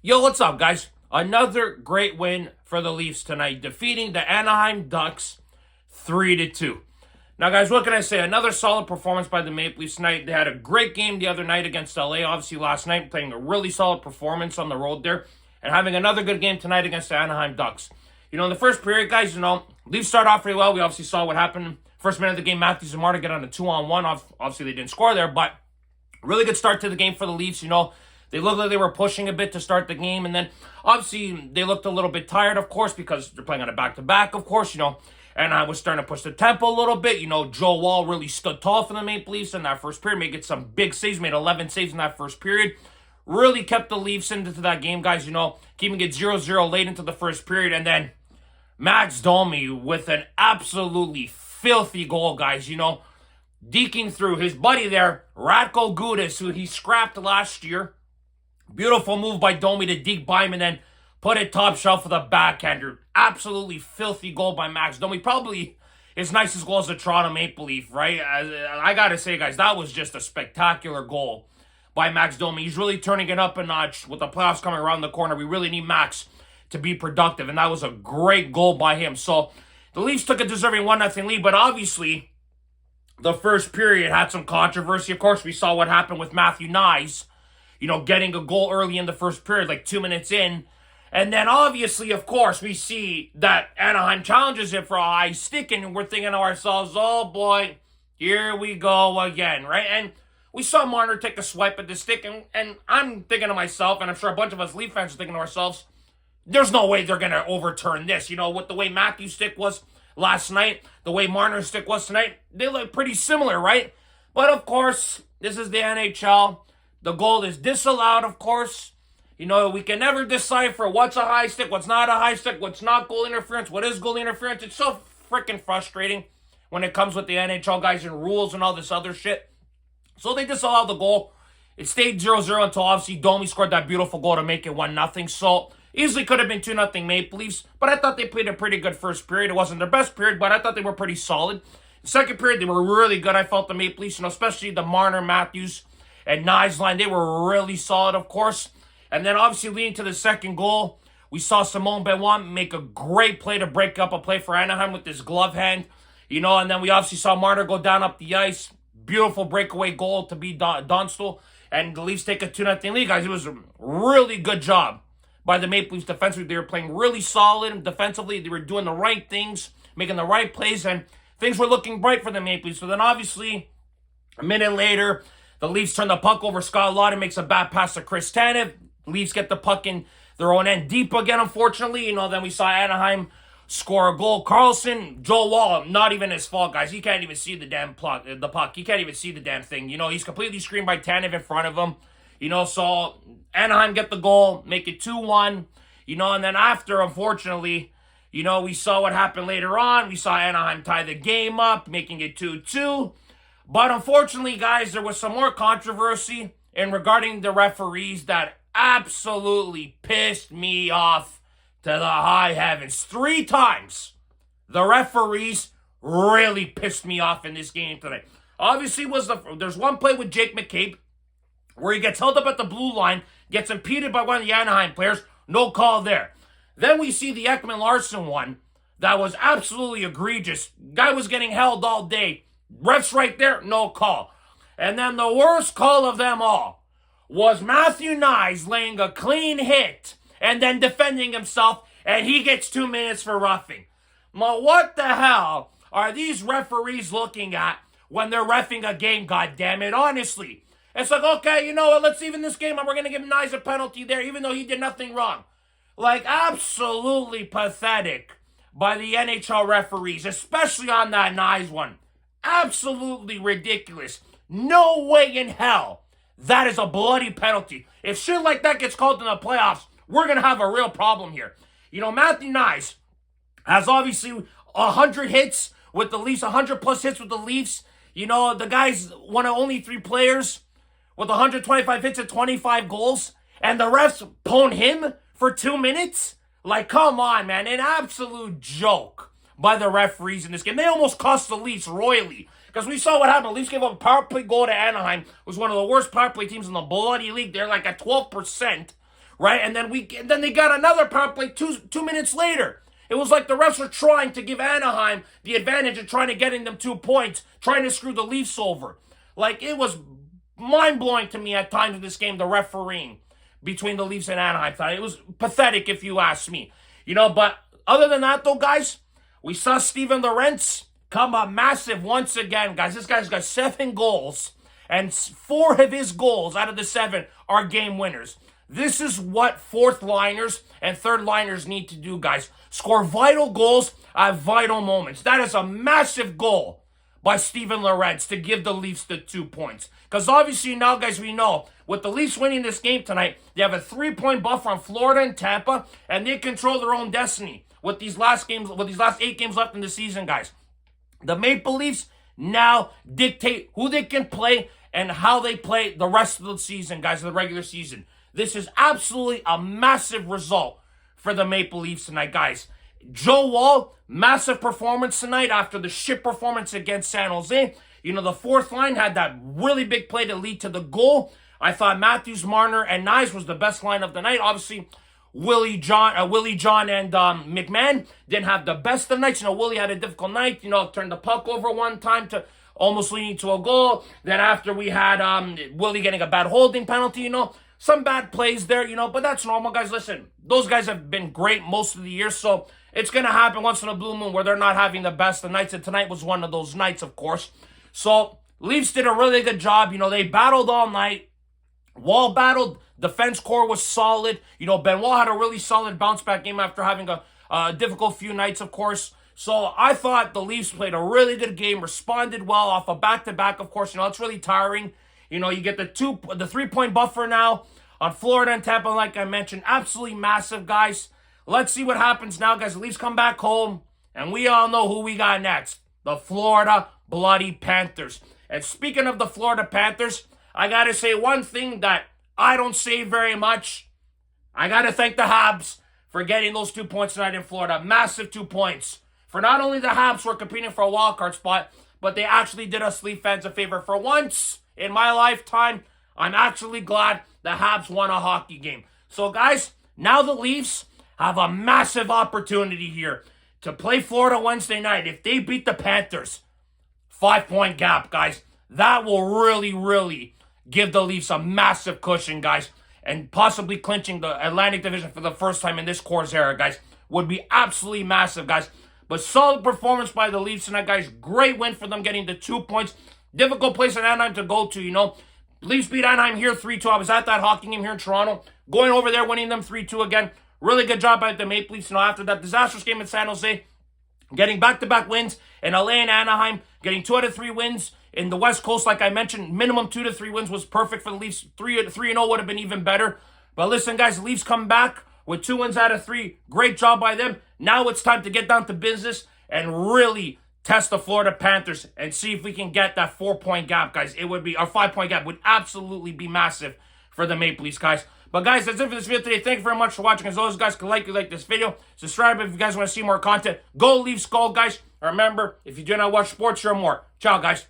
Yo, what's up, guys? Another great win for the Leafs tonight, defeating the Anaheim Ducks 3-2. Now, guys, what can I say? Another solid performance by the Maple Leafs tonight. They had a great game the other night against LA, obviously last night, playing a really solid performance on the road there, and having another good game tonight against the Anaheim Ducks. In the first period, guys, Leafs start off pretty well. We obviously saw what happened. First minute of the game, Matthews and Martin get on a 2-on-1. Obviously, they didn't score there, but really good start to the game for the Leafs. They looked like they were pushing a bit to start the game, and then obviously they looked a little bit tired, of course, because they're playing on a back-to-back, of course, and I was starting to push the tempo a little bit. Joe Wall really stood tall for the Maple Leafs in that first period, made some big saves, made 11 saves in that first period. Really kept the Leafs into that game, guys, keeping it 0-0 late into the first period, and then Max Domi with an absolutely filthy goal, guys, deking through his buddy there, Radko Gudas, who he scrapped last year. Beautiful move by Domi to deke by him and then put it top shelf with a backhander. Absolutely filthy goal by Max Domi. Probably his nicest goal as a Toronto Maple Leaf, right? I got to say, guys, that was just a spectacular goal by Max Domi. He's really turning it up a notch with the playoffs coming around the corner. We really need Max to be productive, and that was a great goal by him. So the Leafs took a deserving 1-0 lead, but obviously the first period had some controversy. Of course, we saw what happened with Matthew Knies, getting a goal early in the first period, like 2 minutes in. And then obviously, of course, we see that Anaheim challenges him for a high stick, and we're thinking to ourselves, oh boy, here we go again, right? And we saw Marner take a swipe at the stick, and I'm thinking to myself, and I'm sure a bunch of us Leaf fans are thinking to ourselves, there's no way they're going to overturn this. With the way Matthew's stick was last night, the way Marner's stick was tonight, they look pretty similar, right? But of course, this is the NHL. The goal is disallowed, of course. We can never decipher what's a high stick, what's not a high stick, what's not goal interference, what is goal interference. It's so freaking frustrating when it comes with the NHL guys and rules and all this other shit. So they disallowed the goal. It stayed 0-0 until obviously Domi scored that beautiful goal to make it 1-0. So easily could have been 2-0 Maple Leafs, but I thought they played a pretty good first period. It wasn't their best period, but I thought they were pretty solid. The second period, they were really good. I felt the Maple Leafs, especially the Marner, Matthews, and Knies line, they were really solid, of course. And then obviously leading to the second goal, we saw Simone Benoit make a great play to break up a play for Anaheim with his glove hand. And then we obviously saw Marner go down up the ice. Beautiful breakaway goal to beat Dunstall. And the Leafs take a 2-0 lead, guys. It was a really good job by the Maple Leafs defensively. They were playing really solid defensively. They were doing the right things, making the right plays, and things were looking bright for the Maple Leafs. So then obviously, a minute later, the Leafs turn the puck over. Scott Laughton makes a bad pass to Chris Tanev. Leafs get the puck in their own end deep again, unfortunately. Then we saw Anaheim score a goal. Carlson, Joe Wall, not even his fault, guys. He can't even see the puck. He can't even see the damn thing. He's completely screened by Tanev in front of him. So Anaheim get the goal, make it 2-1. And then after, unfortunately, we saw what happened later on. We saw Anaheim tie the game up, making it 2-2. But unfortunately, guys, there was some more controversy regarding the referees that absolutely pissed me off to the high heavens. 3 times the referees really pissed me off in this game tonight. Obviously, there's one play with Jake McCabe where he gets held up at the blue line, gets impeded by one of the Anaheim players, no call there. Then we see the Ekman-Larsson one that was absolutely egregious. Guy was getting held all day. Refs right there, no call. And then the worst call of them all was Matthew Knies laying a clean hit and then defending himself, and he gets 2 minutes for roughing. Well, what the hell are these referees looking at when they're reffing a game, goddammit? Honestly. It's like, okay, you know what, let's even this game, and we're going to give Knies a penalty there, even though he did nothing wrong. Absolutely pathetic by the NHL referees, especially on that Knies one. Absolutely ridiculous. No way in hell that is a bloody penalty. If shit like that gets called in the playoffs, we're going to have a real problem here. Matthew Knies has obviously 100 hits with the Leafs, 100 plus hits with the Leafs. The guy's one of only 3 players with 125 hits and 25 goals, and the refs pwn him for 2 minutes? Come on, man. An absolute joke by the referees in this game. They almost cost the Leafs royally. Because we saw what happened. The Leafs gave up a power play goal to Anaheim. It was one of the worst power play teams in the bloody league. They're at 12%. right? And then they got another power play 2 minutes later. It was like the refs were trying to give Anaheim the advantage and trying to getting them 2 points, trying to screw the Leafs over. Like, it was mind-blowing to me at times in this game, the refereeing between the Leafs and Anaheim. It was pathetic, if you ask me. But other than that, though, guys, we saw Steven Lorentz come up massive once again, guys. This guy's got 7 goals, and 4 of his goals out of the 7 are game winners. This is what fourth liners and third liners need to do, guys. Score vital goals at vital moments. That is a massive goal by Steven Lorentz to give the Leafs the 2 points. Because obviously now, guys, we know with the Leafs winning this game tonight, they have a 3-point buffer on Florida and Tampa, and they control their own destiny with these last 8 games left in the season, guys. The Maple Leafs now dictate who they can play and how they play the rest of the season, guys, the regular season. This is absolutely a massive result for the Maple Leafs tonight, guys. Joe Woll, massive performance tonight after the shit performance against San Jose. The fourth line had that really big play to lead to the goal. I thought Matthews, Marner, and Nyes was the best line of the night. Obviously, Willie John, and McMahon didn't have the best of nights. Willie had a difficult night. Turned the puck over one time to almost leading to a goal. Then after we had Willie getting a bad holding penalty, some bad plays there, but that's normal, guys. Listen, those guys have been great most of the year, so it's going to happen once in a blue moon where they're not having the best of nights, and tonight was one of those nights, of course. So, Leafs did a really good job. They battled all night. Wall battled. Defense core was solid. Benoit had a really solid bounce-back game after having a difficult few nights, of course. So, I thought the Leafs played a really good game, responded well off a back-to-back, of course. It's really tiring. You get the 3-point buffer now on Florida and Tampa, like I mentioned. Absolutely massive, guys. Let's see what happens now, guys. The Leafs come back home, and we all know who we got next. The Florida Bloody Panthers. And speaking of the Florida Panthers, I got to say one thing that I don't say very much. I got to thank the Habs for getting those 2 points tonight in Florida. Massive 2 points. For not only the Habs who are competing for a wildcard spot, but they actually did us Leaf fans a favor. For once in my lifetime, I'm actually glad the Habs won a hockey game. So, guys, now the Leafs have a massive opportunity here to play Florida Wednesday night. If they beat the Panthers, 5-point gap, guys. That will really, really give the Leafs a massive cushion, guys. And possibly clinching the Atlantic Division for the first time in this core's era, guys. Would be absolutely massive, guys. But solid performance by the Leafs tonight, guys. Great win for them getting the 2 points. Difficult place in Anaheim to go to, Leafs beat Anaheim here 3-2. I was at that hockey game here in Toronto. Going over there, winning them 3-2 again. Really good job by the Maple Leafs. After that disastrous game in San Jose, getting back-to-back wins in LA and Anaheim, getting 2 out of 3 wins in the West Coast, like I mentioned. Minimum 2 to 3 wins was perfect for the Leafs. 3-0 would have been even better. But listen, guys, the Leafs come back with 2 wins out of 3. Great job by them. Now it's time to get down to business and really test the Florida Panthers and see if we can get that 4-point gap, guys. It would be, our 5-point gap would absolutely be massive for the Maple Leafs, guys. But guys, that's it for this video today. Thank you very much for watching. As always, guys, like this video. Subscribe if you guys want to see more content. Go Leafs, go, guys. Remember, if you do not watch sports, you're more. Ciao, guys.